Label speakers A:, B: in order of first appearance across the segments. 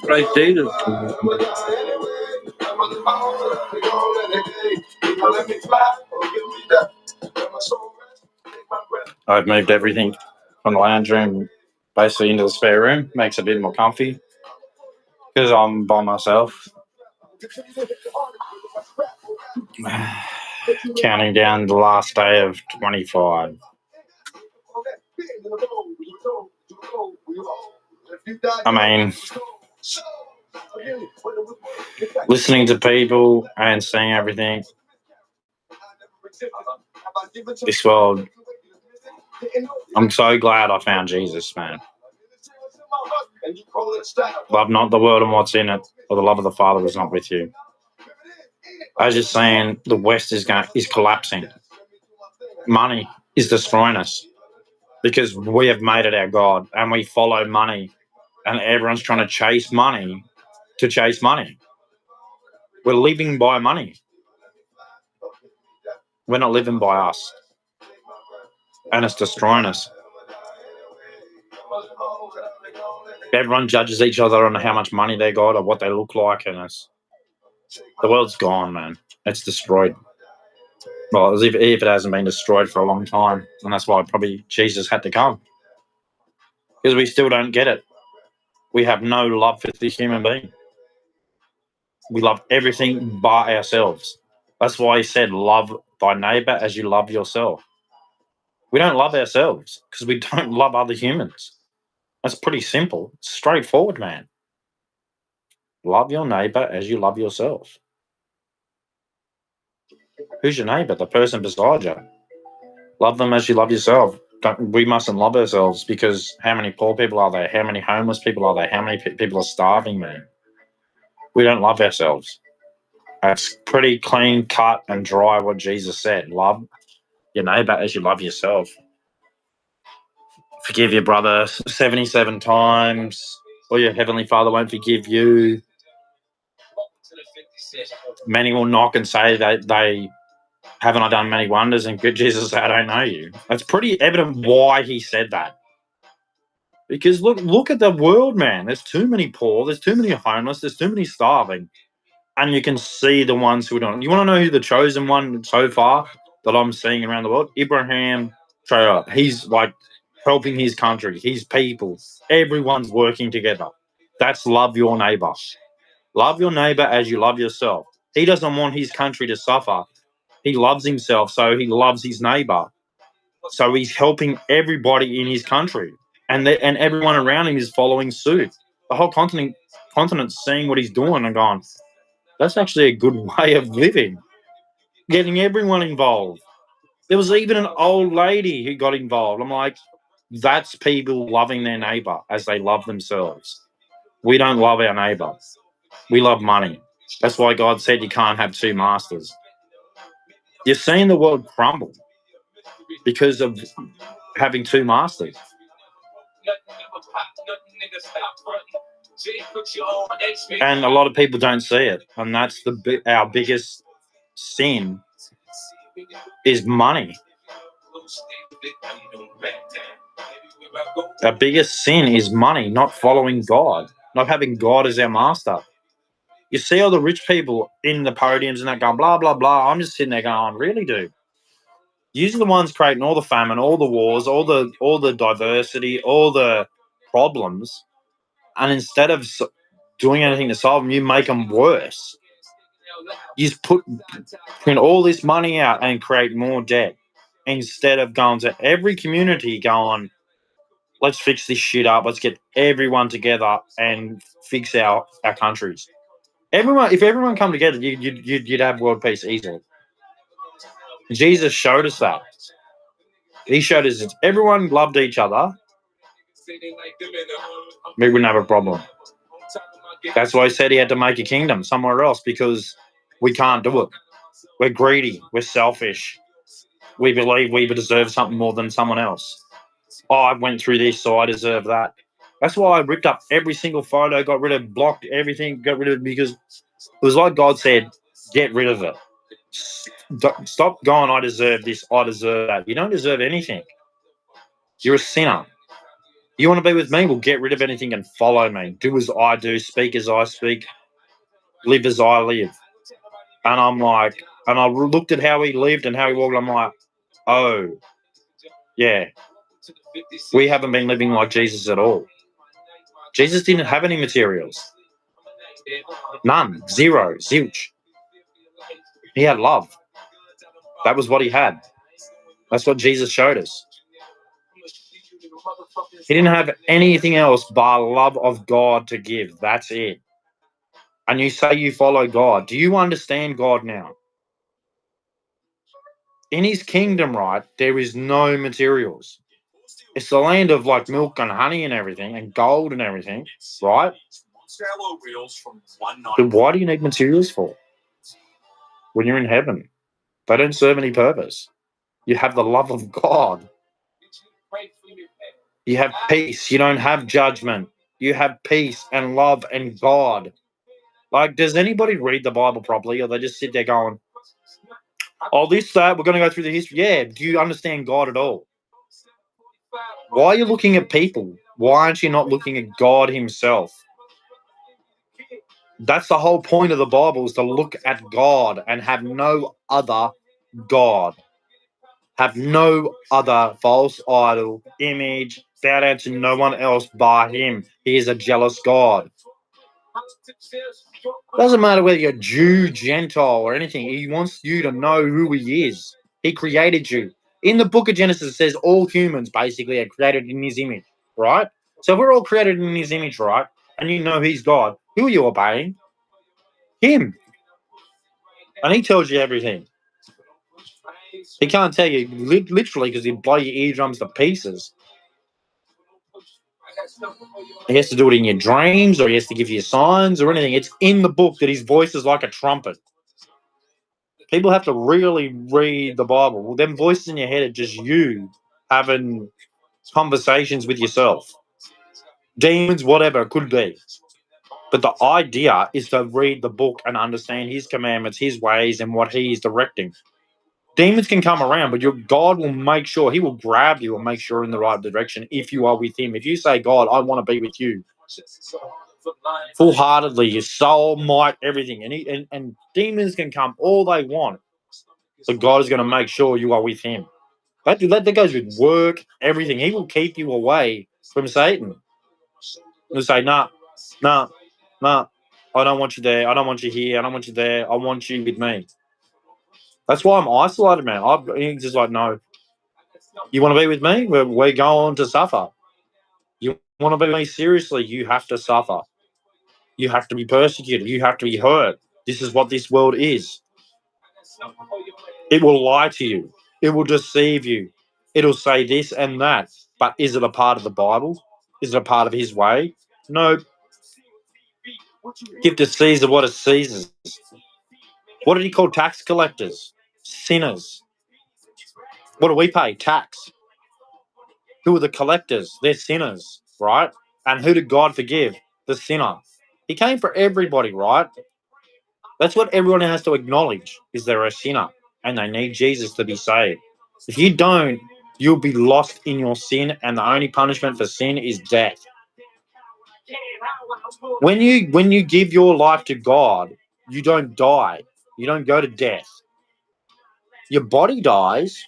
A: Praise Jesus. I've moved everything from the lounge room basically into the spare room. Makes it a bit more comfy because I'm by myself. Counting down the last day of 25. I mean, listening to people and seeing everything, this world, I'm so glad I found Jesus, man. Love not the world and what's in it, or the love of the Father is not with you. I was just saying the West is collapsing. Money is destroying us because we have made it our God and we follow money, and everyone's trying to chase money to chase money. We're living by money. We're not living by us. And it's destroying us. Everyone judges each other on how much money they got or what they look like, and the world's gone, man. It's destroyed. Well, as if it hasn't been destroyed for a long time, and that's why probably Jesus had to come. Because we still don't get it. We have no love for the human being. We love everything but ourselves. That's why he said, love thy neighbor as you love yourself. We don't love ourselves because we don't love other humans. That's pretty simple. It's straightforward, man. Love your neighbor as you love yourself. Who's your neighbor? The person beside you. Love them as you love yourself. We mustn't love ourselves because how many poor people are there? How many homeless people are there? How many people are starving, man? We don't love ourselves. It's pretty clean cut and dry what Jesus said. Love your neighbor as you love yourself. Forgive your brother 77 times, or your heavenly Father won't forgive you. Many will knock and say that they haven't I done many wonders, and good Jesus said, I don't know you. It's pretty evident why he said that. Because look at the world, man. There's too many poor, there's too many homeless, there's too many starving. And you can see the ones who don't. You want to know who the chosen one so far that I'm seeing around the world? Ibrahim Traore. He's like helping his country, his people. Everyone's working together. That's love your neighbor. Love your neighbor as you love yourself. He doesn't want his country to suffer. He loves himself, so he loves his neighbor. So he's helping everybody in his country, and everyone around him is following suit. The whole continent's seeing what he's doing and going, that's actually a good way of living. Getting everyone involved. There was even an old lady who got involved. I'm like, that's people loving their neighbor as they love themselves. We don't love our neighbor. We love money. That's why God said you can't have two masters. You're seeing the world crumble because of having two masters. And a lot of people don't see it. And that's our biggest sin is money. Our biggest sin is money, not following God, not having God as our master. You see all the rich people in the podiums and that going, blah, blah, blah. I'm just sitting there going, really, dude? You're the ones creating all the famine, all the wars, all the diversity, all the problems. And instead of doing anything to solve them, you make them worse. You just put all this money out and create more debt instead of going to every community going, let's fix this shit up. Let's get everyone together and fix our countries. If everyone come together, you'd have world peace easily. Jesus showed us that. He showed us if everyone loved each other, we wouldn't have a problem. That's why he said he had to make a kingdom somewhere else because we can't do it. We're greedy. We're selfish. We believe we deserve something more than someone else. Oh, I went through this, so I deserve that. That's why I ripped up every single photo, blocked everything, got rid of it because it was like God said, get rid of it. Stop going, I deserve this, I deserve that. You don't deserve anything. You're a sinner. You want to be with me? Well, get rid of anything and follow me. Do as I do, speak as I speak, live as I live. And I'm like, and I looked at how he lived and how he walked. I'm like, oh, yeah, we haven't been living like Jesus at all. Jesus didn't have any materials. None. Zero. Zilch. He had love. That was what he had. That's what Jesus showed us. He didn't have anything else but love of God to give. That's it. And you say you follow God. Do you understand God now? In his kingdom, right, there is no materials. It's the land of like milk and honey and everything and gold and everything, right? But why do you need materials for when you're in heaven? They don't serve any purpose. You have the love of God. You have peace. You don't have judgment. You have peace and love and God. Like, does anybody read the Bible properly, or they just sit there going, "Oh, this, that, we're going to go through the history"? Yeah. Do you understand God at all? Why are you looking at people? Why aren't you not looking at God Himself? That's the whole point of the Bible, is to look at God and have no other God. Have no other false idol, image, bow down to no one else but Him. He is a jealous God. Doesn't matter whether you're Jew, Gentile, or anything. He wants you to know who He is. He created you. In the book of Genesis, it says all humans basically are created in His image, right? So if we're all created in His image, right? And you know He's God, who are you obeying? Him. And He tells you everything. He can't tell you literally because He'd blow your eardrums to pieces. He has to do it in your dreams, or He has to give you signs or anything. It's in the book that His voice is like a trumpet. People have to really read the Bible. Well, them voices in your head are just you having conversations with yourself. Demons, whatever it could be. But the idea is to read the book and understand His commandments, His ways, and what He is directing. Demons can come around, but your God will make sure, He will grab you and make sure you're in the right direction if you are with Him. If you say, God, I want to be with you, full-heartedly, your soul, might, everything. And demons can come all they want, but God is going to make sure you are with Him. That goes with work, everything. He will keep you away from Satan. He'll say, nah, I don't want you there. I don't want you here. I don't want you there. I want you with me. That's why I'm isolated, man. He's just like, no. You want to be with me? We're going to suffer. You want to be with me? Seriously, you have to suffer. You have to be persecuted. You have to be hurt. This is what this world is. It will lie to you. It will deceive you. It'll say this and that. But is it a part of the Bible? Is it a part of His way? No. Give to Caesar what is Caesar's. What did He call tax collectors? Sinners. What do we pay? Tax. Who are the collectors? They're sinners, right? And who did God forgive? The sinner. He came for everybody, right? That's what everyone has to acknowledge, is they're a sinner and they need Jesus to be saved. If you don't, you'll be lost in your sin, and the only punishment for sin is death. When you give your life to God, you don't die. You don't go to death. Your body dies.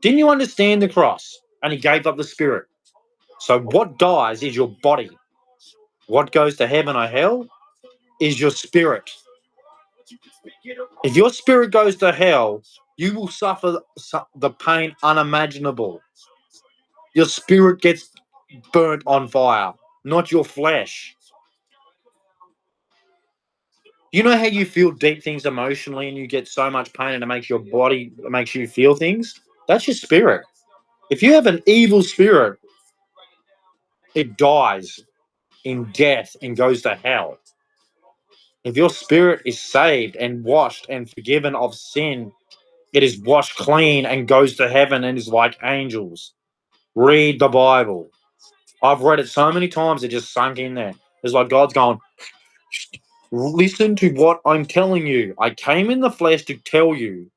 A: Didn't you understand the cross? And He gave up the spirit. So what dies is your body. What goes to heaven or hell is your spirit. If your spirit goes to hell, you will suffer the pain unimaginable. Your spirit gets burnt on fire, not your flesh. You know how you feel deep things emotionally and you get so much pain and it makes your body, it makes you feel things? That's your spirit. If you have an evil spirit, it dies in death and goes to hell. If your spirit is saved and washed and forgiven of sin, it is washed clean and goes to heaven and is like angels. Read the Bible. I've read it so many times, it just sunk in there. It's like God's going, listen to what I'm telling you. I came in the flesh to tell you,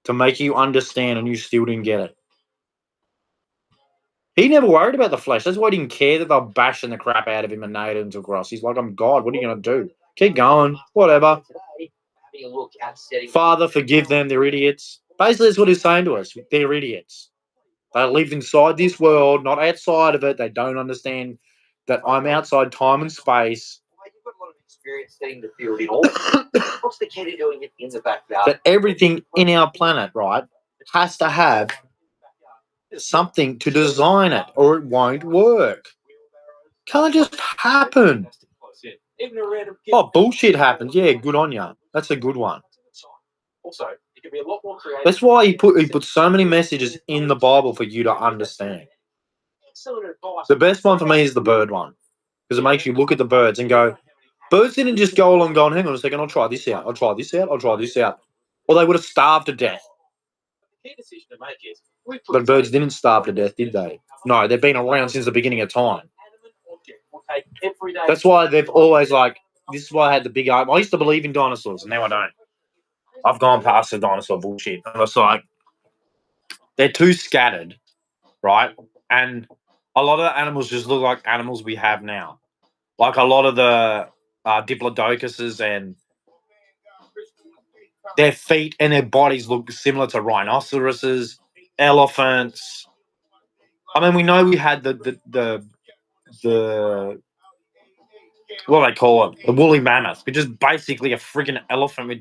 A: to make you understand, and you still didn't get it. He never worried about the flesh. That's why he didn't care that they were bashing the crap out of him and nailed him to a cross. He's like, I'm God. What are you going to do? Keep going. Whatever. Father, forgive them. They're idiots. Basically, that's what he's saying to us. They're idiots. They live inside this world, not outside of it. They don't understand that I'm outside time and space.
B: You've got a lot of experience studying the field in all. What's the key to doing it in the backyard?
A: That everything in our planet, right, has to have something to design it or it won't work. Can't just happen. Oh, bullshit happens. Yeah, good on you. That's a good one.
B: Also, you can be a lot more creative.
A: That's why he put so many messages in the Bible for you to understand. The best one for me is the bird one, because it makes you look at the birds and go, birds didn't just go along going, hang on a second, I'll try this out, I'll try this out, I'll try this out. Or they would have starved to death.
B: The key decision to make is
A: But birds didn't starve to death, did they? No, they've been around since the beginning of time. That's why they've always this is why I had the big argument. I used to believe in dinosaurs, and now I don't. I've gone past the dinosaur bullshit. And it's like, they're too scattered, right? And a lot of the animals just look like animals we have now. Like a lot of the diplodocuses, and their feet and their bodies look similar to rhinoceroses, elephants. I mean, we know we had the what do they call it? The woolly mammoth, which is basically a freaking elephant with.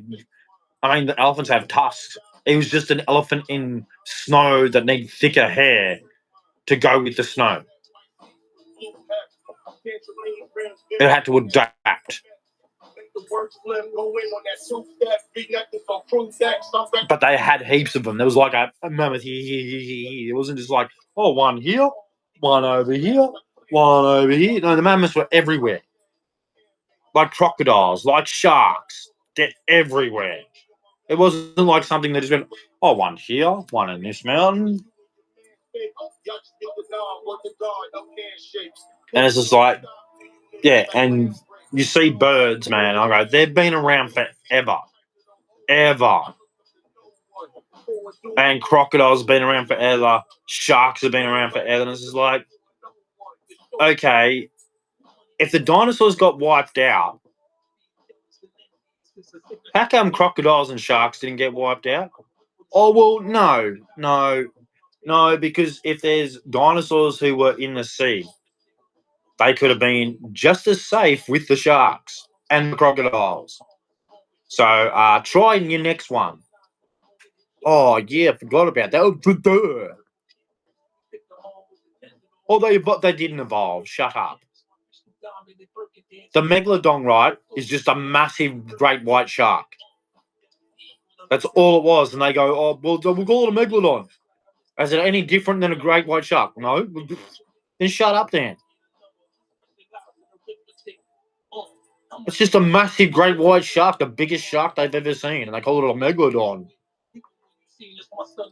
A: I mean, the elephants have tusks. It was just an elephant in snow that needed thicker hair to go with the snow. It had to adapt. But they had heaps of them. There was like a mammoth here. It wasn't just like, oh, one here, one over here, one over here. No, the mammoths were everywhere. Like crocodiles, like sharks. They're everywhere. It wasn't like something that just went, oh, one here, one in this mountain. And it's just like, yeah, and you see birds, man. I go, they've been around forever. Ever. And crocodiles have been around forever. Sharks have been around forever. And it's just like, okay, if the dinosaurs got wiped out, how come crocodiles and sharks didn't get wiped out? Oh, well, no, because if there's dinosaurs who were in the sea, they could have been just as safe with the sharks and the crocodiles. So try your next one. Oh, yeah, I forgot about that. Oh, oh, they didn't evolve. Shut up. The megalodon, right, is just a massive great white shark. That's all it was. And they go, oh, well, we'll call it a megalodon. Is it any different than a great white shark? No. Then shut up then. It's just a massive great white shark, the biggest shark they've ever seen. And they call it a megalodon.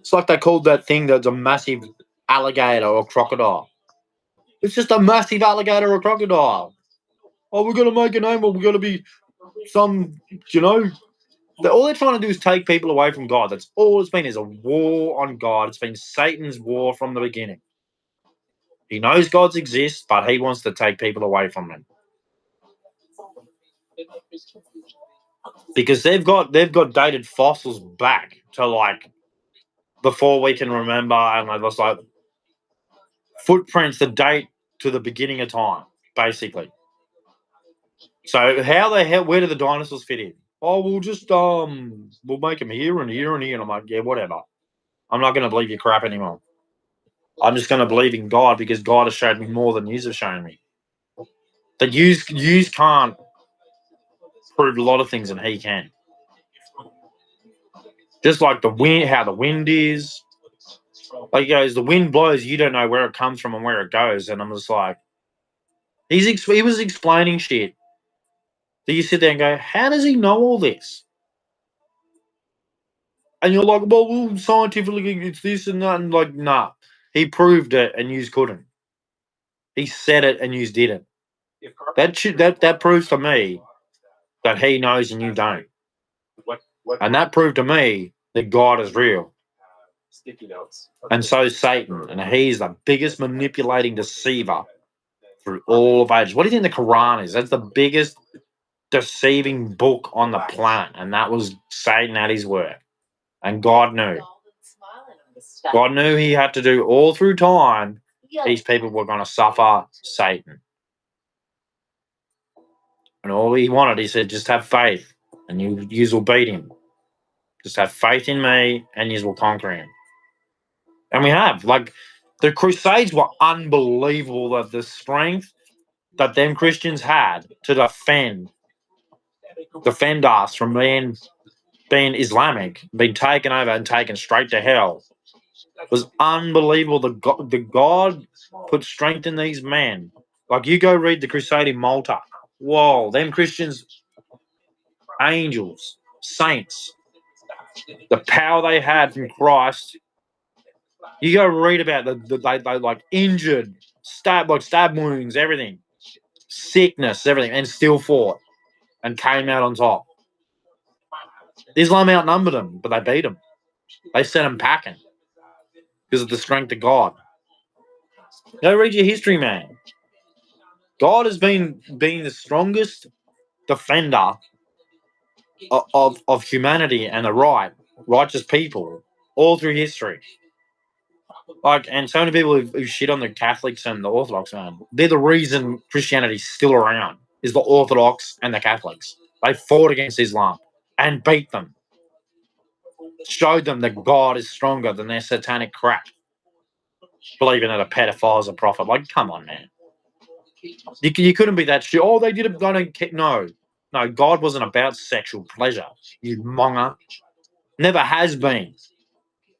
A: It's like they called that thing that's a massive alligator or crocodile. It's just a massive alligator or crocodile. Oh, we're going to make a name, or we're going to be some, all they're trying to do is take people away from God. That's all it's been, is a war on God. It's been Satan's war from the beginning. He knows God's exist, but he wants to take people away from him. Because they've got dated fossils back to like before we can remember, and they've got like footprints that date to the beginning of time, basically. So where do the dinosaurs fit in? Oh, we'll just we'll make them here and here and here. And I'm like, yeah, whatever. I'm not going to believe your crap anymore. I'm just going to believe in God, because God has showed me more than yous have shown me. That yous can't prove a lot of things, and he can. Just like the wind, how the wind is. Like he goes, the wind blows, you don't know where it comes from and where it goes. And I'm just like, he was explaining shit. That you sit there and go, how does he know all this? And you're like, well, scientifically it's this and that, and like, nah. He proved it and yous couldn't. He said it and yous didn't. That proves to me that he knows and you don't. And that proved to me that God is real.
C: Sticky notes.
A: And so is Satan. And he's the biggest manipulating deceiver through all of ages. What do you think the Quran is? That's the biggest deceiving book on the planet. And that was Satan at his work. And God knew. God knew he had to do all through time. These people were going to suffer Satan. And all he wanted, he said, just have faith and you will beat him. Just have faith in me and you will conquer him. And we have. Like, the Crusades were unbelievable, that the strength that them Christians had to defend us from being Islamic, being taken over and taken straight to hell, was unbelievable. The God put strength in these men. Like, you go read the Crusade in Malta. Whoa, them Christians, angels, saints, the power they had from Christ. You go read about they like injured, stab wounds, everything, sickness, everything, and still fought and came out on top. Islam outnumbered them, but they beat them. They sent them packing because of the strength of God. Go read your history, man. God has been the strongest defender of humanity and the righteous people all through history. Like, and so many people who shit on the Catholics and the Orthodox, man, they're the reason Christianity's still around, is the Orthodox and the Catholics. They fought against Islam and beat them. Showed them that God is stronger than their satanic crap. Believing that a pedophile is a prophet. Like, come on, man. You couldn't be that shit. Oh, they did it. No, God wasn't about sexual pleasure, you monger. Never has been.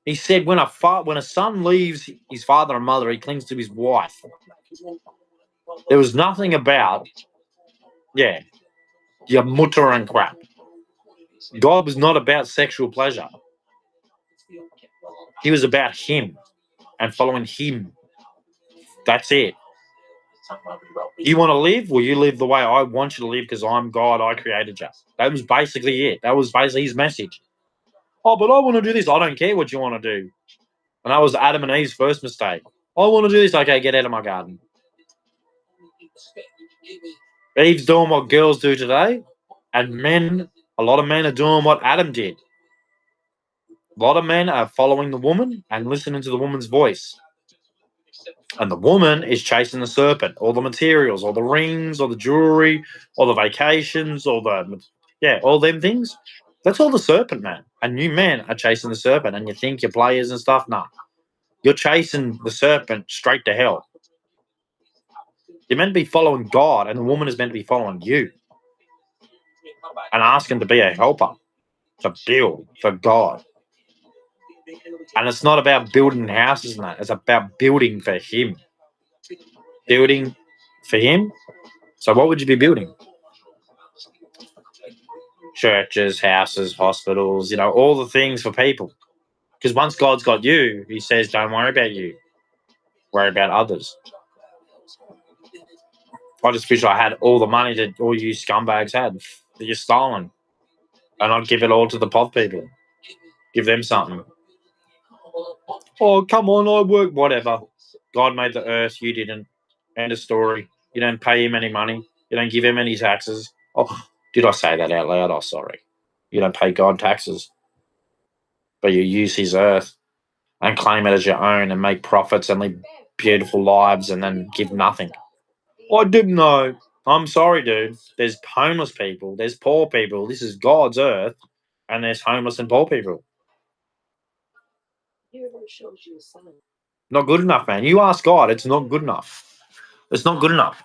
A: He said when a son leaves his father and mother, he clings to his wife. There was nothing about, your mutter and crap. God was not about sexual pleasure. He was about him and following him. That's it. You want to live? Well, you live the way I want you to live because I'm God. I created you. That was basically it. That was basically his message. Oh, but I want to do this. I don't care what you want to do. And that was Adam and Eve's first mistake. I want to do this. Okay, get out of my garden. Eve's doing what girls do today. And a lot of men are doing what Adam did. A lot of men are following the woman and listening to the woman's voice. And the woman is chasing the serpent, all the materials, all the rings, all the jewelry, all the vacations, all them things. That's all the serpent, man. And you men are chasing the serpent and you think you're players and stuff. Nah. You're chasing the serpent straight to hell. You're meant to be following God and the woman is meant to be following you. And asking to be a helper, to build for God. And it's not about building houses and that. It's about building for him. Building for him? So what would you be building? Churches, houses, hospitals, all the things for people. Because once God's got you, he says, don't worry about you. Worry about others. I just wish I had all the money that all you scumbags had that you're stolen. And I'd give it all to the POV people. Give them something. Oh, come on, I work, whatever. God made the earth, you didn't. End of story. You don't pay him any money. You don't give him any taxes. Oh, did I say that out loud? Oh, sorry. You don't pay God taxes. But you use his earth and claim it as your own and make profits and live beautiful lives and then give nothing. I didn't know. I'm sorry, dude. There's homeless people. There's poor people. This is God's earth. And there's homeless and poor people. Not good enough, man. You ask God, it's not good enough. It's not good enough.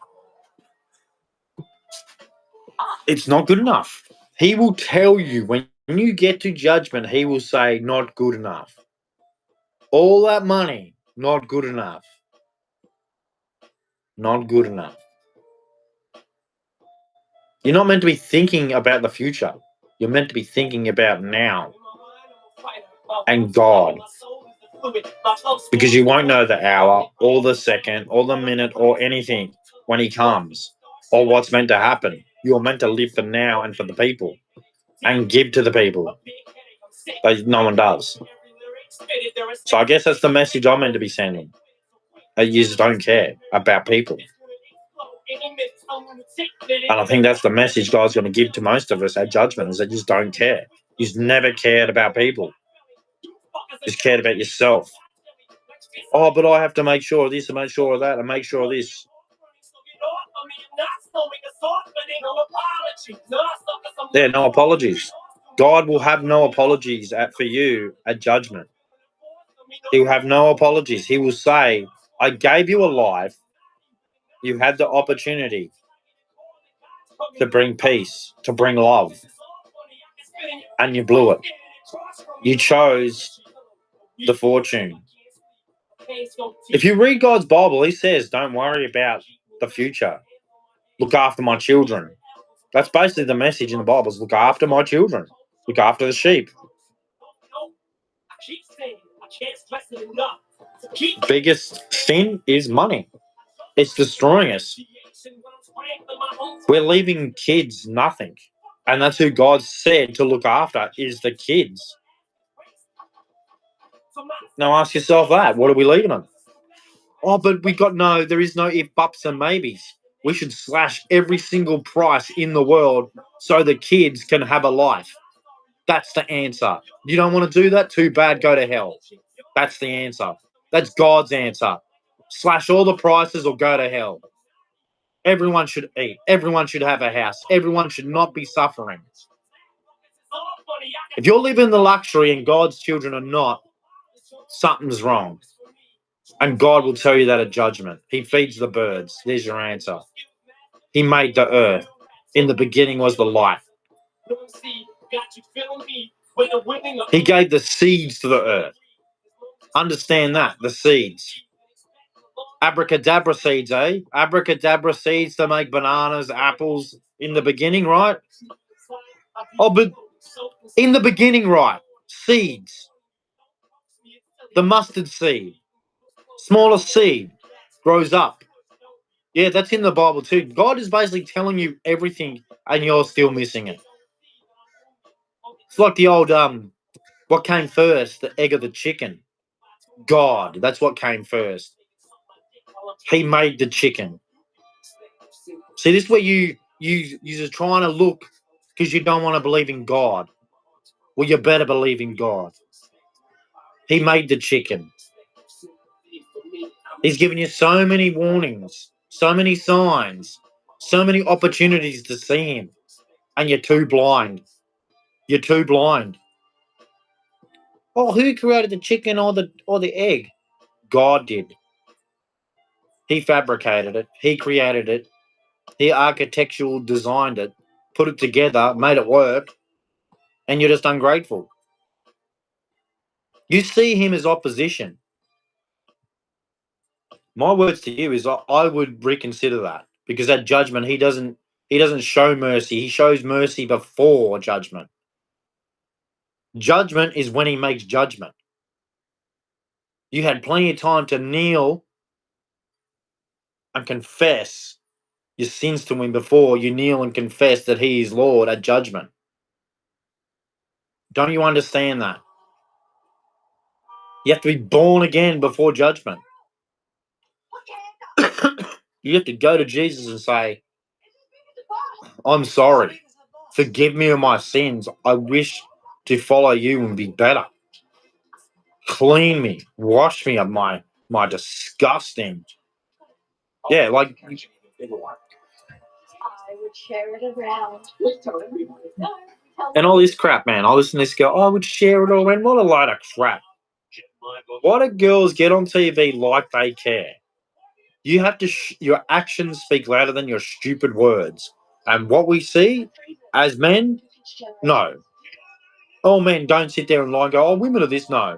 A: It's not good enough. He will tell you when you get to judgment, he will say, not good enough. All that money, not good enough. Not good enough. You're not meant to be thinking about the future. You're meant to be thinking about now and God. Because you won't know the hour or the second or the minute or anything when he comes or what's meant to happen. You're meant to live for now and for the people and give to the people. But no one does. So I guess that's the message I'm meant to be sending. That you just don't care about people. And I think that's the message God's going to give to most of us at judgment, is that you just don't care. You've never cared about people. Just cared about yourself. Oh, but I have to make sure of this and make sure of that and make sure of this. Yeah, no apologies. God will have no apologies for you at judgment. He will have no apologies. He will say, I gave you a life. You had the opportunity to bring peace, to bring love, and you blew it. You chose the fortune. If you read God's Bible, he says, don't worry about the future. Look after my children. That's basically the message in the Bible, is look after my children. Look after the sheep. Biggest sin is money. It's destroying us. We're leaving kids nothing. And that's who God said to look after, is the kids. Now ask yourself that. What are we leaving them? Oh, but there is no if, buts, and maybes. We should slash every single price in the world so the kids can have a life. That's the answer. You don't want to do that? Too bad, go to hell. That's the answer. That's God's answer. Slash all the prices or go to hell. Everyone should eat. Everyone should have a house. Everyone should not be suffering. If you're living the luxury and God's children are not, something's wrong. And God will tell you that at judgment. He feeds the birds. There's your answer. He made the earth. In the beginning was the light. He gave the seeds to the earth. Understand that, the seeds. Abracadabra seeds, eh? Abracadabra seeds to make bananas, apples in the beginning, right? Oh, but in the beginning, right? Seeds. The mustard seed. Smallest seed grows up. Yeah, that's in the Bible too. God is basically telling you everything and you're still missing it. It's like the old what came first, the egg or the chicken? God. That's what came first. He made the chicken. See, this is where you're just trying to look because you don't want to believe in God. Well, you better believe in God. He made the chicken. He's given you so many warnings, so many signs, so many opportunities to see him, and you're too blind. You're too blind. Oh, who created the chicken or the egg? God did. He fabricated it. He created it. He architectural designed it, put it together, made it work, and you're just ungrateful. You see him as opposition. My words to you is I would reconsider that, because at judgment he doesn't show mercy. He shows mercy before judgment. Judgment is when he makes judgment. You had plenty of time to kneel and confess your sins to him before you kneel and confess that he is Lord at judgment. Don't you understand that? You have to be born again before judgment. You have to go to Jesus and say, I'm sorry. Forgive me of my sins. I wish to follow you and be better. Clean me. Wash me of my disgusting. Yeah, like.
C: I would share it around.
A: And all this crap, man. I listen to this girl, I would share it all around. What a load of crap. Why do girls get on TV like they care? You have to, your actions speak louder than your stupid words. And what we see as men, no. All men don't sit there and lie and go, oh, women are this. No.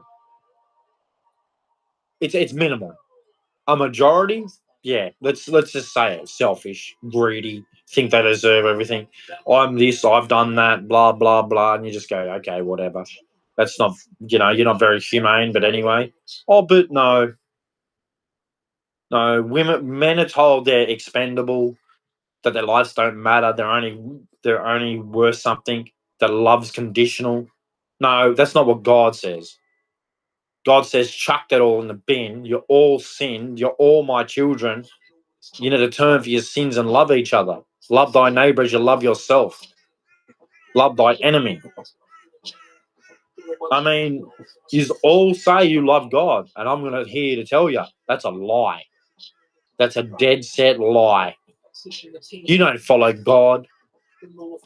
A: It's minimal. A majority, yeah, let's just say it, selfish, greedy, think they deserve everything. I'm this, I've done that, blah, blah, blah. And you just go, okay, whatever. That's not, you're not very humane, but anyway. Oh, but no. No, men are told they're expendable, that their lives don't matter, they're only worth something, that love's conditional. No, that's not what God says. God says, chuck that all in the bin. You're all sinned. You're all my children. You need to turn for your sins and love each other. Love thy neighbor as you love yourself. Love thy enemy. I mean, you all say you love God, and I'm going to here to tell you that's a lie. That's a dead set lie. You don't follow God.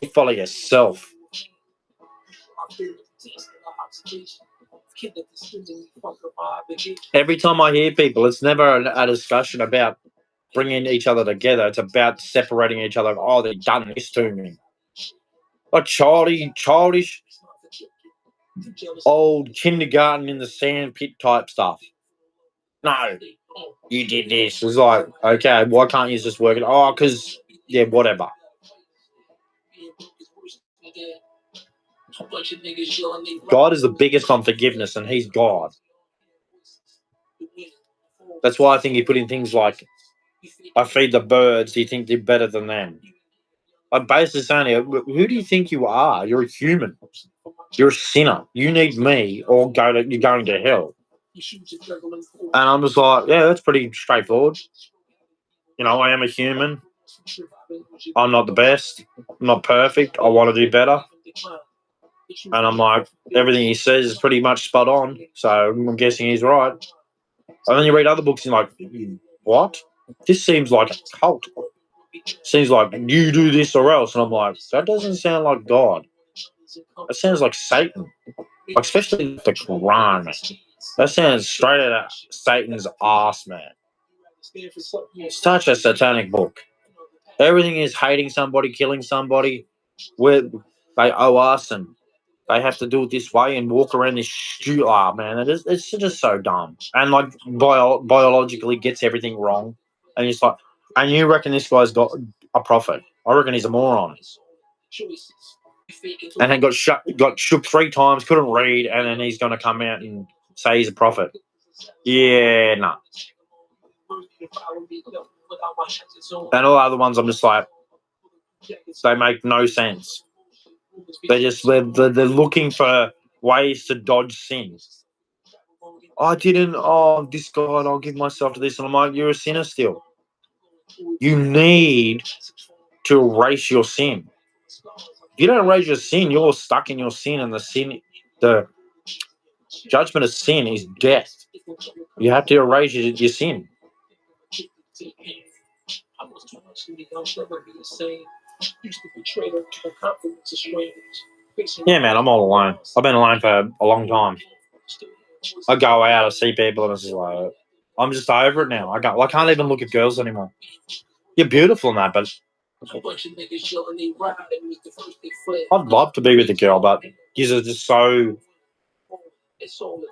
A: You follow yourself. Every time I hear people, it's never a discussion about bringing each other together. It's about separating each other. Oh, they've done this to me. Like childish, old kindergarten in the sand pit type stuff. No, you did this. It's like, okay, why can't you just work it? Oh, because, yeah, whatever. God is the biggest on forgiveness, and he's God. That's why I think he put in things like, I feed the birds. Do you think they're better than them? I'm basically saying, who do you think you are? You're a human. You're a sinner. You need me, or you're going to hell. And I'm just like, yeah, that's pretty straightforward. You know, I am a human. I'm not the best. I'm not perfect. I want to do better. And I'm like, everything he says is pretty much spot on. So I'm guessing he's right. And then you read other books and you're like, what? This seems like a cult. Seems like you do this or else. And I'm like, that doesn't sound like God. That sounds like Satan. Like, especially the Quran. That sounds straight out of Satan's ass, man. It's such a satanic book. Everything is hating somebody, killing somebody. They owe us and they have to do it this way and walk around this man. It's just so dumb. And like biologically gets everything wrong. And it's like, and you reckon this guy's got a prophet? I reckon he's a moron. And then got shook 3 times, couldn't read, and then he's going to come out and say he's a prophet. Yeah, no. And all the other ones, I'm just like, they make no sense. They're looking for ways to dodge sin. This God, I'll give myself to this. And I'm like, you're a sinner still. You need to erase your sin. If you don't erase your sin, you're stuck in your sin, and the judgment of sin is death. You have to erase your sin. Yeah, man, I'm all alone. I've been alone for a long time. I go out, I see people, and it's just like, I'm just over it now. I can't even look at girls anymore. You're beautiful in that, but I'd love to be with a girl, but these are just so.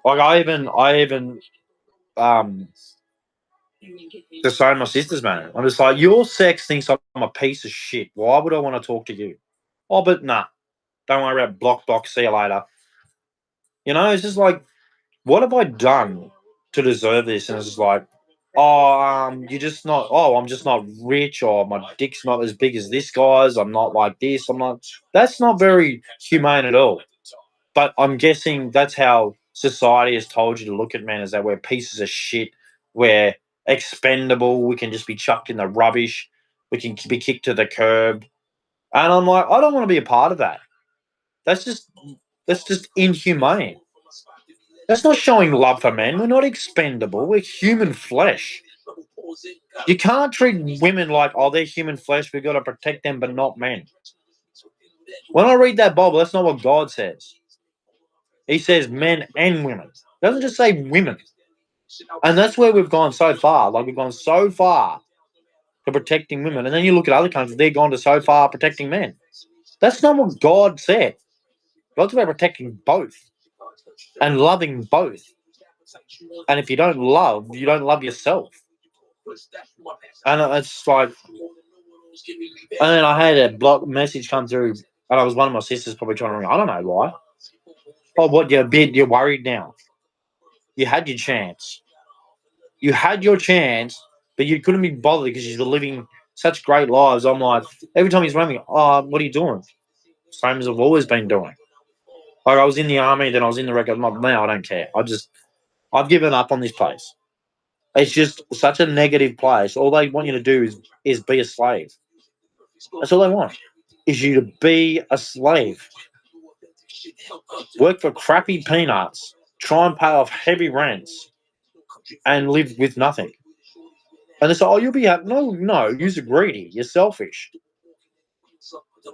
A: Like I even disown my sisters, man. I'm just like, your sex thinks I'm a piece of shit. Why would I want to talk to you? Oh, but nah. Don't worry about block. See you later. You know, it's just like, what have I done to deserve this? And it's just like, you're just not. Oh, I'm just not rich, or my dick's not as big as this guy's. I'm not like this. I'm not. That's not very humane at all. But I'm guessing that's how society has told you to look at men, is that we're pieces of shit. We're expendable. We can just be chucked in the rubbish. We can be kicked to the curb. And I'm like, I don't want to be a part of that. That's just inhumane. That's not showing love for men. We're not expendable. We're human flesh. You can't treat women like, oh, they're human flesh. We've got to protect them, but not men. When I read that Bible, that's not what God says. He says men and women. It doesn't just say women. And that's where we've gone so far. Like, we've gone so far to protecting women. And then you look at other countries, they've gone to so far protecting men. That's not what God said. God's about protecting both and loving both. And if you don't love yourself. And it's like, and then I had a block message come through, and I was one of my sisters probably trying to ring. I don't know why. Oh, what, you're worried now. You had your chance. You had your chance, but you couldn't be bothered because you're living such great lives. I'm like, every time he's running, what are you doing? Same as I've always been doing. Like, I was in the army, then I was in the record. I'm like, man, I don't care. I've given up on this place. It's just such a negative place. All they want you to do is be a slave. That's all they want. Is you to be a slave. Work for crappy peanuts, try and pay off heavy rents, and live with nothing. And they say, oh, you'll be happy. No, you're greedy. You're selfish.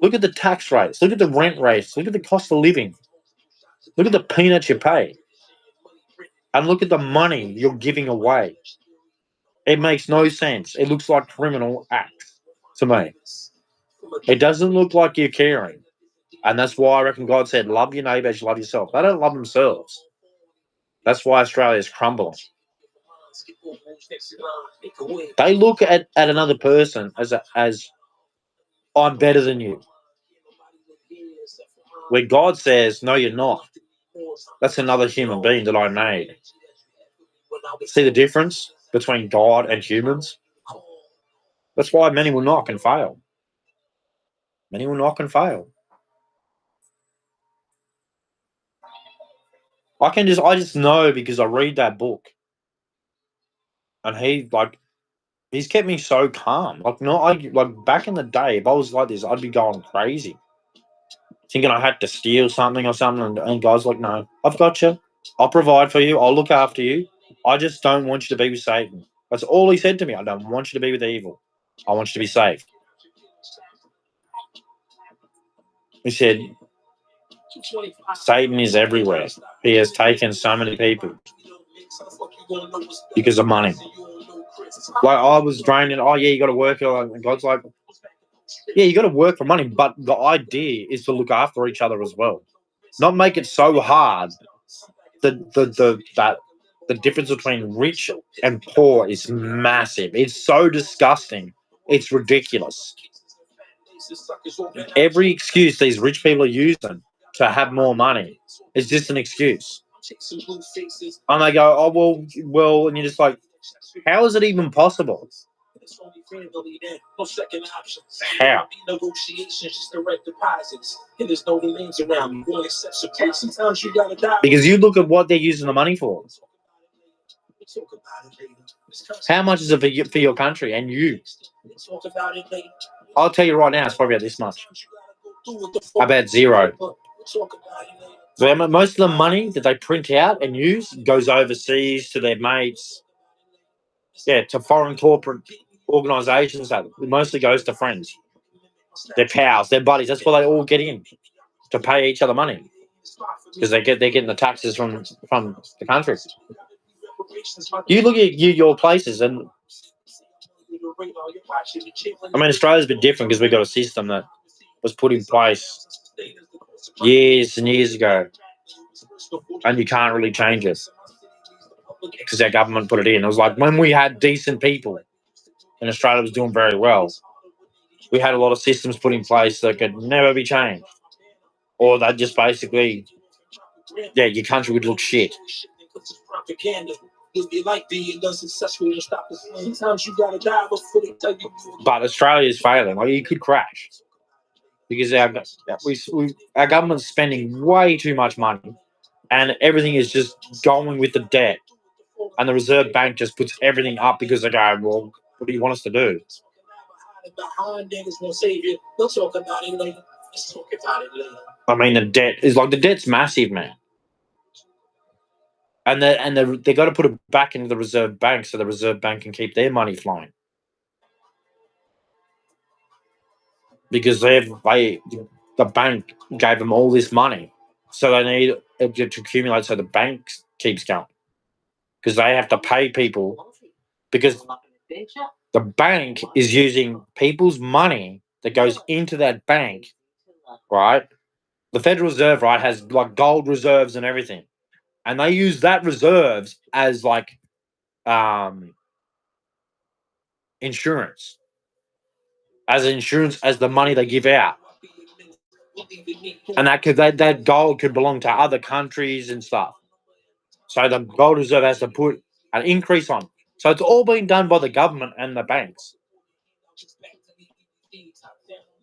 A: Look at the tax rates. Look at the rent rates. Look at the cost of living. Look at the peanuts you pay. And look at the money you're giving away. It makes no sense. It looks like criminal acts to me. It doesn't look like you're caring. And that's why I reckon God said, love your neighbour as you love yourself. They don't love themselves. That's why Australia is crumbling. They look at another person as I'm better than you. Where God says, no, you're not. That's another human being that I made. See the difference between God and humans? That's why many will knock and fail. Many will knock and fail. I just know because I read that book. And he's kept me so calm. Like back in the day, if I was like this, I'd be going crazy. Thinking I had to steal something or something, and God's like, no, I've got you. I'll provide for you. I'll look after you. I just don't want you to be with Satan. That's all he said to me. I don't want you to be with evil. I want you to be safe. He said, Satan is everywhere. He has taken so many people because of money. Like I was draining. Oh yeah, you got to work. And God's like, yeah, you got to work for money, but the idea is to look after each other as well. Not make it so hard. The difference between rich and poor is massive. It's so disgusting. It's ridiculous. Every excuse these rich people are using to have more money is just an excuse. And they go, oh well, and you're just like, how is it even possible? How? Because you look at what they're using the money for. How much is it for your country and you? I'll tell you right now, it's probably about this much. About zero. So most of the money that they print out and use goes overseas to their mates. Yeah, to foreign corporate organisations. That mostly goes to friends, their pals, their buddies. That's why they all get in to pay each other money because they're getting the taxes from the country. You look at your places, and I mean Australia's a bit different because we've got a system that was put in place years and years ago, and you can't really change it because our government put it in. It was like when we had decent people and Australia was doing very well, we had a lot of systems put in place that could never be changed. Or they just basically, yeah, your country would look shit. But Australia is failing. Like, you could crash because our government's spending way too much money and everything is just going with the debt. And the Reserve Bank just puts everything up because they go, well, what do you want us to do? I mean, the debt's massive, man. And they got to put it back into the Reserve Bank so the Reserve Bank can keep their money flowing. Because the bank gave them all this money. So they need it to accumulate so the bank keeps going. Because they have to pay people. Because the bank is using people's money that goes into that bank, right? The Federal Reserve, right, has like gold reserves and everything. And they use that reserves as like insurance. As the money they give out. And that gold could belong to other countries and stuff. So the gold reserve has to put an increase on. So it's all being done by the government and the banks.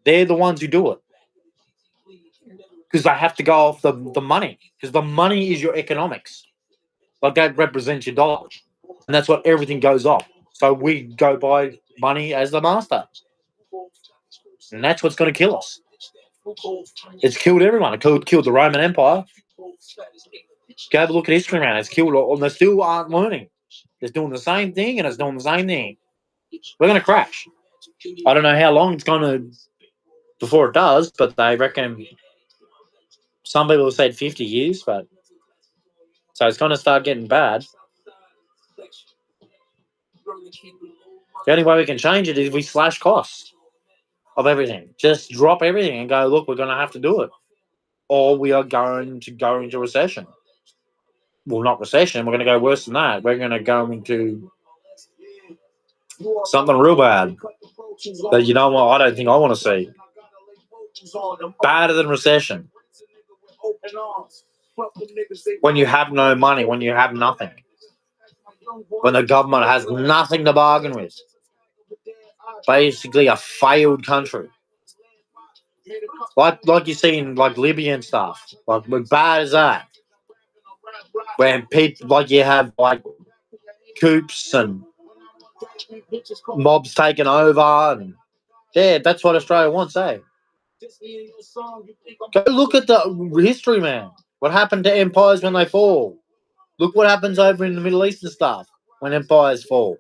A: They're the ones who do it. Because they have to go off the money. Because the money is your economics. Like that represents your dollar. And that's what everything goes off. So we go by money as the master. And that's what's going to kill us. It's killed everyone. It killed the Roman Empire. Go have a look at history, man. It's killed all, and they still aren't learning. It's doing the same thing, and it's doing the same thing. We're going to crash. I don't know how long it's going to before it does, but they reckon some people have said 50 years, but so it's going to start getting bad. The only way we can change it is we slash costs of everything. Just drop everything and go, look, we're going to have to do it. Or we are going to go into recession. Well, not recession. We're going to go worse than that. We're going to go into something real bad that, you know what, I don't think I want to see. Badder than recession. When you have no money, when you have nothing. When the government has nothing to bargain with. Basically a failed country. Like you see in like Libya and stuff. Like as bad as that. When people like you have like coups and mobs taking over and yeah, that's what Australia wants, eh? Go look at the history, man. What happened to empires when they fall? Look what happens over in the Middle East and stuff when empires fall.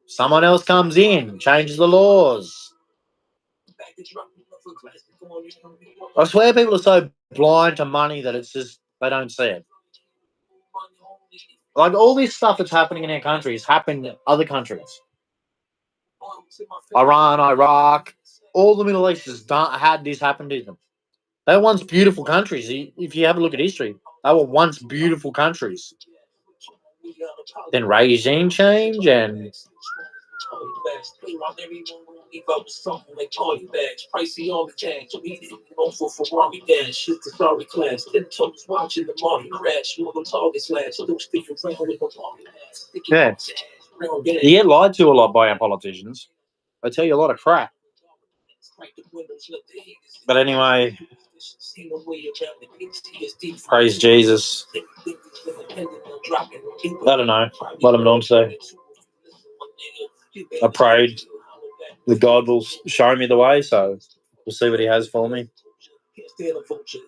A: Someone else comes in, changes the laws. I swear people are so blind to money that it's just they don't see it. Like all this stuff that's happening in our countries happened in other countries. Iran, Iraq, all the Middle East has had this happen to them. They were once beautiful countries. If you have a look at history, they were once beautiful countries. Then regime change and yeah, you get lied to a lot by our politicians. They tell you a lot of crap. But anyway, praise Jesus. I don't know what I'm going to say. I prayed that God will show me the way, so we'll see what He has for me.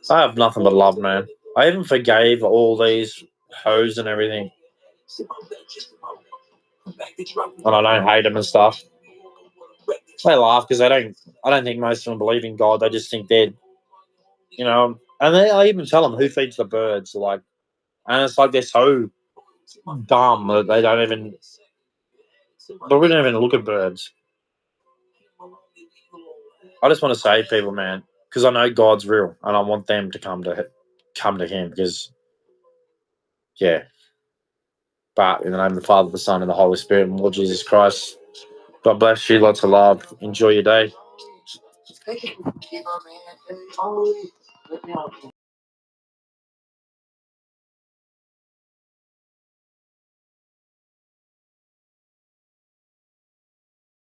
A: I have nothing but love, man. I even forgave all these hoes and everything. And I don't hate them and stuff. They laugh because I don't think most of them believe in God. They just think they're, you know, and I even tell them who feeds the birds, like, and it's like they're so dumb that they don't even, but we don't even look at birds. I just want to save people, man, because I know God's real, and I want them to come to Him, because, yeah. But in the name of the Father, the Son, and the Holy Spirit, and Lord Jesus Christ, God bless you. Lots of love. Enjoy your day.